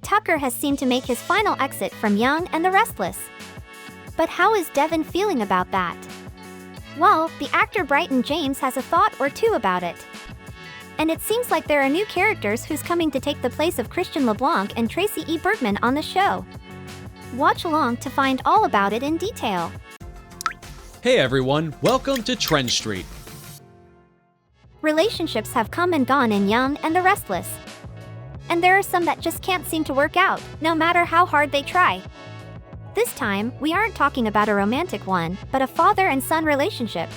Tucker has seemed to make his final exit from Young and the Restless. But how is Devon feeling about that? Well, the actor Bryton James has a thought or two about it. And it seems like there are new characters who's coming to take the place of Christian LeBlanc and Tracey Bregman on the show. Watch along to find all about it in detail. Hey everyone, welcome to TrendStreet. Relationships have come and gone in Young and the Restless. And there are some that just can't seem to work out, no matter how hard they try. This time, we aren't talking about a romantic one, but a father and son relationship.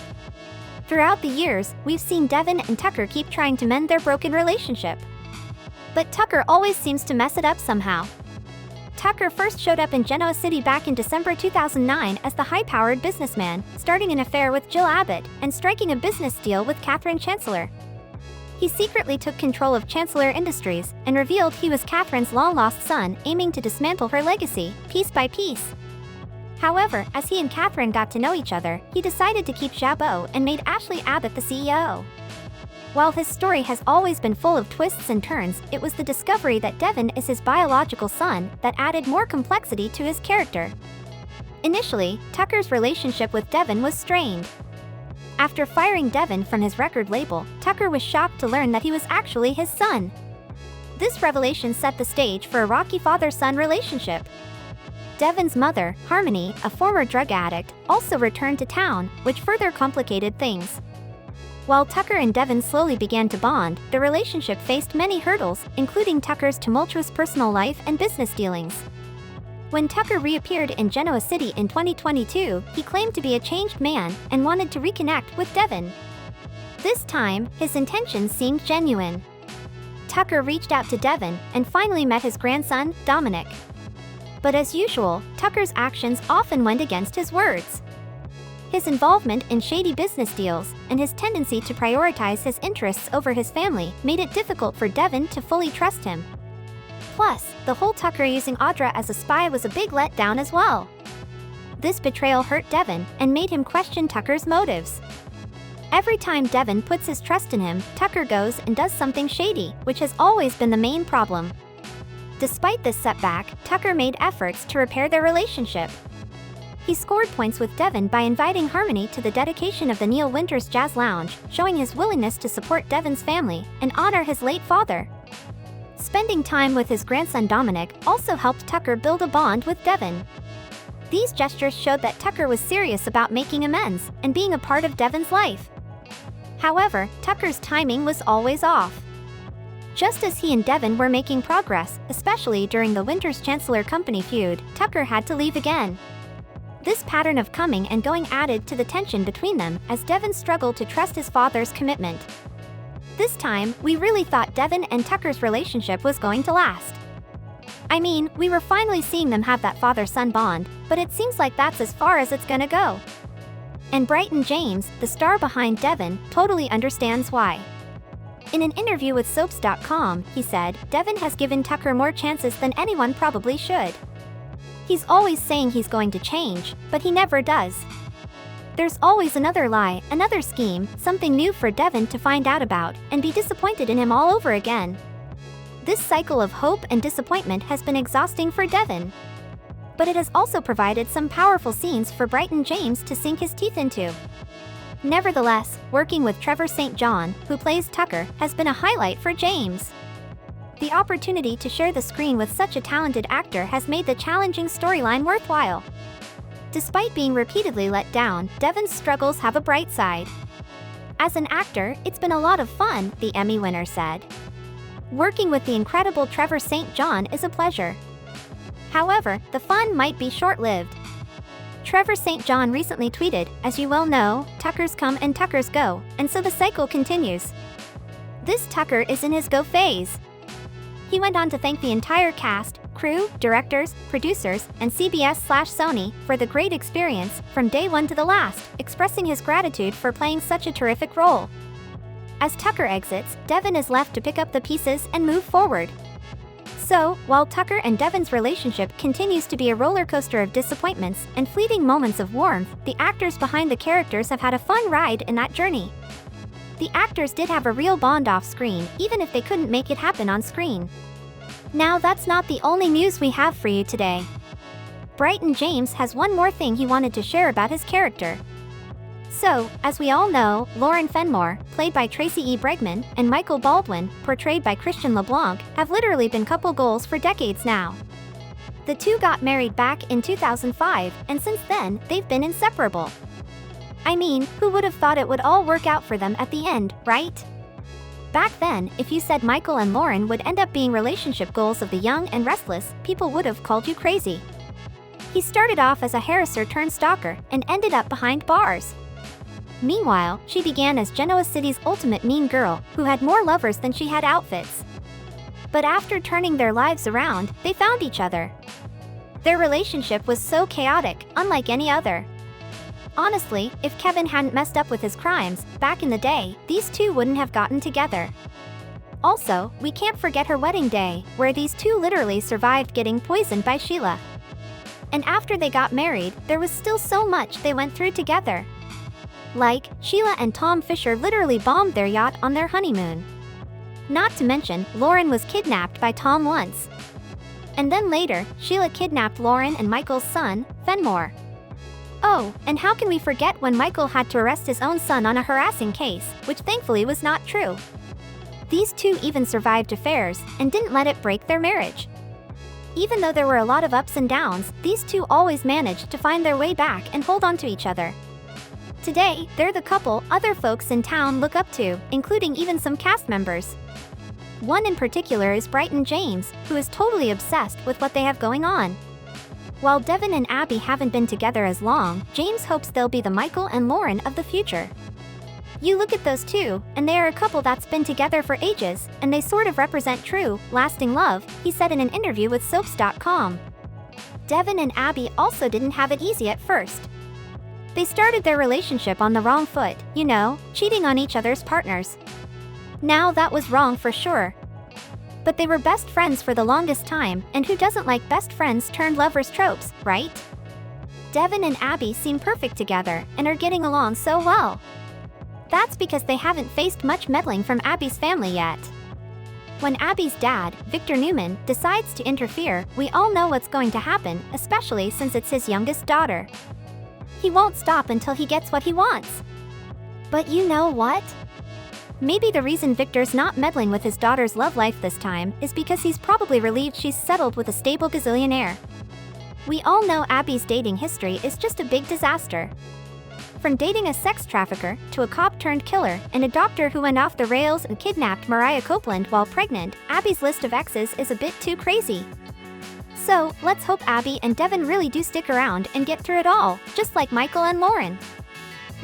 Throughout the years, we've seen Devon and Tucker keep trying to mend their broken relationship. But Tucker always seems to mess it up somehow. Tucker first showed up in Genoa City back in December 2009 as the high-powered businessman, starting an affair with Jill Abbott and striking a business deal with Catherine Chancellor. He secretly took control of Chancellor Industries and revealed he was Catherine's long-lost son, aiming to dismantle her legacy, piece by piece. However, as he and Catherine got to know each other, he decided to keep Jabot and made Ashley Abbott the CEO. While his story has always been full of twists and turns, it was the discovery that Devon is his biological son that added more complexity to his character. Initially, Tucker's relationship with Devon was strained. After firing Devon from his record label, Tucker was shocked to learn that he was actually his son. This revelation set the stage for a rocky father-son relationship. Devon's mother, Harmony, a former drug addict, also returned to town, which further complicated things. While Tucker and Devon slowly began to bond, the relationship faced many hurdles, including Tucker's tumultuous personal life and business dealings. When Tucker reappeared in Genoa City in 2022, he claimed to be a changed man and wanted to reconnect with Devon. This time, his intentions seemed genuine. Tucker reached out to Devon and finally met his grandson, Dominic. But as usual, Tucker's actions often went against his words. His involvement in shady business deals and his tendency to prioritize his interests over his family made it difficult for Devon to fully trust him. Plus, the whole Tucker using Audra as a spy was a big letdown as well. This betrayal hurt Devon and made him question Tucker's motives. Every time Devon puts his trust in him, Tucker goes and does something shady, which has always been the main problem. Despite this setback, Tucker made efforts to repair their relationship. He scored points with Devon by inviting Harmony to the dedication of the Neil Winters Jazz Lounge, showing his willingness to support Devon's family and honor his late father. Spending time with his grandson Dominic also helped Tucker build a bond with Devon. These gestures showed that Tucker was serious about making amends and being a part of Devon's life. However, Tucker's timing was always off. Just as he and Devon were making progress, especially during the Winters Chancellor Company feud, Tucker had to leave again. This pattern of coming and going added to the tension between them as Devon struggled to trust his father's commitment. This time, we really thought Devon and Tucker's relationship was going to last. I mean, we were finally seeing them have that father-son bond, but it seems like that's as far as it's gonna go. And Bryton James, the star behind Devon, totally understands why. In an interview with Soaps.com, he said, "Devon has given Tucker more chances than anyone probably should. He's always saying he's going to change, but he never does. There's always another lie, another scheme, something new for Devon to find out about, and be disappointed in him all over again." This cycle of hope and disappointment has been exhausting for Devon. But it has also provided some powerful scenes for Bryton James to sink his teeth into. Nevertheless, working with Trevor St. John, who plays Tucker, has been a highlight for James. The opportunity to share the screen with such a talented actor has made the challenging storyline worthwhile. Despite being repeatedly let down, Devon's struggles have a bright side. "As an actor, it's been a lot of fun," the Emmy winner said. "Working with the incredible Trevor St. John is a pleasure. However, the fun might be short-lived." Trevor St. John recently tweeted, "As you well know, Tuckers come and Tuckers go, and so the cycle continues. This Tucker is in his go phase." He went on to thank the entire cast, crew, directors, producers, and CBS/Sony for the great experience from day one to the last, expressing his gratitude for playing such a terrific role. As Tucker exits, Devon is left to pick up the pieces and move forward. So, while Tucker and Devon's relationship continues to be a roller coaster of disappointments and fleeting moments of warmth, the actors behind the characters have had a fun ride in that journey. The actors did have a real bond off screen, even if they couldn't make it happen on screen. Now that's not the only news we have for you today. Bryton James has one more thing he wanted to share about his character. So, as we all know, Lauren Fenmore, played by Tracey Bregman, and Michael Baldwin, portrayed by Christian LeBlanc, have literally been couple goals for decades now. The two got married back in 2005, and since then, they've been inseparable. I mean, who would have thought it would all work out for them at the end, right? Back then, if you said Michael and Lauren would end up being relationship goals of the young and restless, people would have called you crazy. He started off as a harasser turned stalker and ended up behind bars. Meanwhile, she began as Genoa City's ultimate mean girl, who had more lovers than she had outfits. But after turning their lives around, they found each other. Their relationship was so chaotic, unlike any other. Honestly, if Kevin hadn't messed up with his crimes, back in the day, these two wouldn't have gotten together. Also, we can't forget her wedding day, where these two literally survived getting poisoned by Sheila. And after they got married, there was still so much they went through together. Like, Sheila and Tom Fisher literally bombed their yacht on their honeymoon. Not to mention, Lauren was kidnapped by Tom once. And then later, Sheila kidnapped Lauren and Michael's son, Fenmore. Oh, and how can we forget when Michael had to arrest his own son on a harassing case, which thankfully was not true. These two even survived affairs, and didn't let it break their marriage. Even though there were a lot of ups and downs, these two always managed to find their way back and hold on to each other. Today, they're the couple other folks in town look up to, including even some cast members. One in particular is Bryton James, who is totally obsessed with what they have going on. While Devon and Abby haven't been together as long, James hopes they'll be the Michael and Lauren of the future. You look at those two, and they are a couple that's been together for ages, and they sort of represent true, lasting love, he said in an interview with Soaps.com. Devon and Abby also didn't have it easy at first. They started their relationship on the wrong foot, you know, cheating on each other's partners. Now that was wrong for sure. But they were best friends for the longest time, and who doesn't like best friends turned lovers tropes, right? Devon and Abby seem perfect together, and are getting along so well. That's because they haven't faced much meddling from Abby's family yet. When Abby's dad, Victor Newman, decides to interfere, we all know what's going to happen, especially since it's his youngest daughter. He won't stop until he gets what he wants. But you know what? Maybe the reason Victor's not meddling with his daughter's love life this time is because he's probably relieved she's settled with a stable gazillionaire. We all know Abby's dating history is just a big disaster. From dating a sex trafficker, to a cop-turned-killer, and a doctor who went off the rails and kidnapped Mariah Copeland while pregnant, Abby's list of exes is a bit too crazy. So, let's hope Abby and Devon really do stick around and get through it all, just like Michael and Lauren.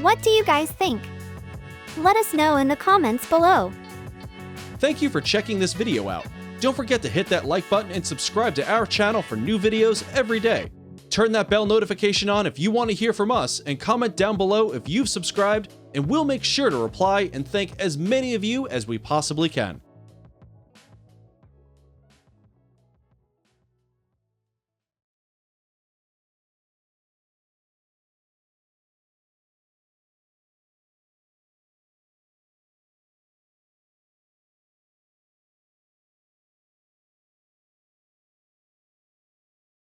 What do you guys think? Let us know in the comments below. Thank you for checking this video out. Don't forget to hit that like button and subscribe to our channel for new videos every day. Turn that bell notification on if you want to hear from us, and comment down below if you've subscribed, and we'll make sure to reply and thank as many of you as we possibly can.